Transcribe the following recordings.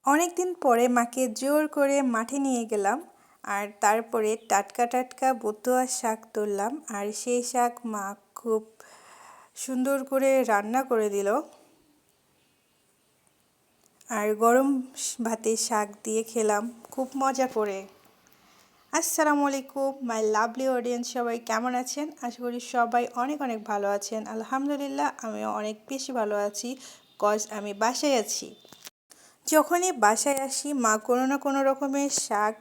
অনেক দিন পরে মাকে জোর করে মাঠে নিয়ে গেলাম আর তারপরে টাটকা টাটকা বতুয়া শাক তুললাম আর সেই শাক মা খুব সুন্দর করে রান্না করে দিল আর গরম ভাতে শাক দিয়ে খেলাম খুব মজা করে। আসসালামু আলাইকুম মাই লাভলি অডিয়েন্স, সবাই কেমন আছেন? আশা করি সবাই অনেক অনেক ভালো আছেন। আলহামদুলিল্লাহ আমিও অনেক বেশি ভালো আছি, কজ আমি বাসায় আছি। যখনই বাসায় আসি মা কোনো না কোনো রকমের শাক,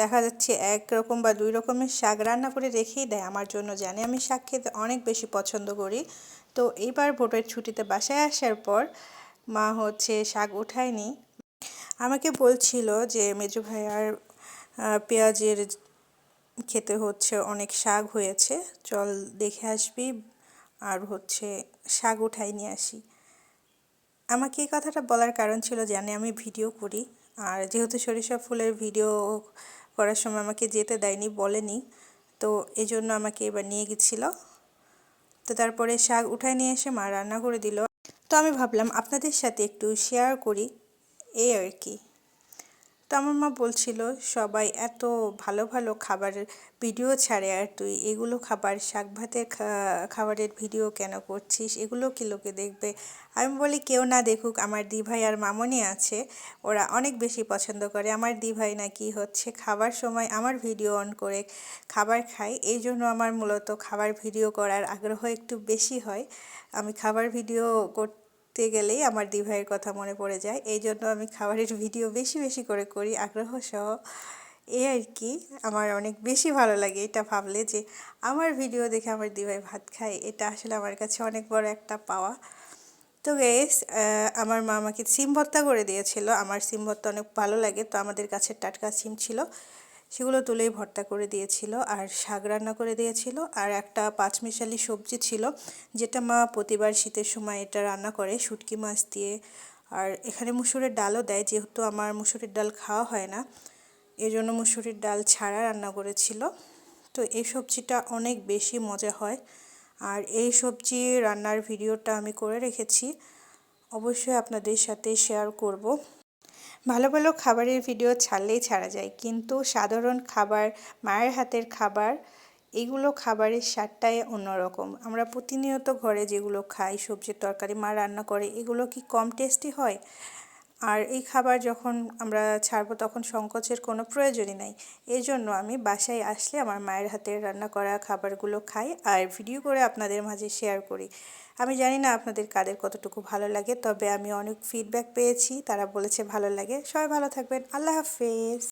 দেখা যাচ্ছে এক রকম বা দুই রকমের শাক রান্না করে রেখেই দেয় আমার জন্য, জানে আমি শাক খেতে অনেক বেশি পছন্দ করি। তো এইবার ভোটের ছুটিতে বাসায় আসার পর মা শাক উঠায়নি, আমাকে বলছিল যে মেজো ভাইয়ার পেঁয়াজের খেতে অনেক শাক হয়েছে, চল দেখে আসবি আর শাক উঠাই নিয়ে আসি। আমাকে এই কথাটা বলার কারণ ছিল, জানে আমি ভিডিও করি আর যেহেতু সরিষা ফুলের ভিডিও করার সময় আমাকে যেতে দেয়নি, বলেনি, তো এই জন্য আমাকে এবার নিয়ে গেছিল। তো তারপরে শাক উঠায় নিয়ে এসে মা রান্না করে দিল। তো আমি ভাবলাম আপনাদের সাথে একটু শেয়ার করি, এই আর কি। তো আমার মা বলছিল সবাই এত ভালো ভালো খাবারের ভিডিও ছাড়ে আর তুই এগুলো শাক ভাতের খাবারের ভিডিও কেন করছিস, এগুলো কি লোকে দেখবে? আমি বলি কেউ না দেখুক, আমার দিভাই আর মামনি আছে, ওরা অনেক বেশি পছন্দ করে। আমার দিভাই নাকি খাবার সময় আমার ভিডিও অন করে খাবার খায়, এই জন্য আমার মূলত খাবার ভিডিও করার আগ্রহ একটু বেশি হয়। আমি খাবার ভিডিও গেলেই আমার দিভাইয়ের কথা মনে পড়ে যায়, এই জন্য আমি খাবারের ভিডিও বেশি বেশি করে করি আগ্রহ সহ, এই আর কি। আমার অনেক বেশি ভালো লাগে এটা ভাবলে যে আমার ভিডিও দেখে আমার দিভাই ভাত খায়, এটা আসলে আমার কাছে অনেক বড় একটা পাওয়া। তো গেস, আমার মা আমাকে সিম ভর্তা করে দিয়েছিল, আমার সিম ভর্তা অনেক ভালো লাগে, তো আমাদের কাছে টাটকা সিম ছিল, সেগুলো তুলেই ভর্তা করে দিয়েছিল আর শাক রান্না করে দিয়েছিল আর একটা পাঁচমিশালি সবজি ছিল, যেটা মা প্রতিবার শীতের সময় এটা রান্না করে শুটকি মাছ দিয়ে। আর এখানে মুসুরের ডালও দেয়, যেহেতু আমার মুসুরের ডাল খাওয়া হয় না, এই জন্য মুসুরির ডাল ছাড়া রান্না করেছিল। তো এই সবজিটা অনেক বেশি মজা হয় আর এই সবজি রান্নার ভিডিওটা আমি করে রেখেছি, অবশ্যই আপনাদের সাথে শেয়ার করব। ভালো ভালো খাবারের ভিডিও ছাড়লেই ছাড়া যায়, কিন্তু সাধারণ খাবার, মায়ের হাতের খাবার, এগুলো খাবারের স্বাদটাই অন্যরকম। আমরা প্রতিনিয়ত ঘরে যেগুলো খাই, সবজির তরকারি মা রান্না করে, এগুলো কি কম টেস্টি হয়? আর এই খাবার যখন আমরা ছাড়বো তখন সংকোচের কোনো প্রয়োজনই নাই। এই জন্য আমি বাসায় আসলে আমার মায়ের হাতের রান্না করা খাবারগুলো খাই আর ভিডিও করে আপনাদের মাঝে শেয়ার করি। আমি জানি না আপনাদের কাদের কতটুকু ভালো লাগে, তবে আমি অনেক ফিডব্যাক পেয়েছি, তারা বলেছে ভালো লাগে। সবাই ভালো থাকবেন, আল্লাহ হাফেজ।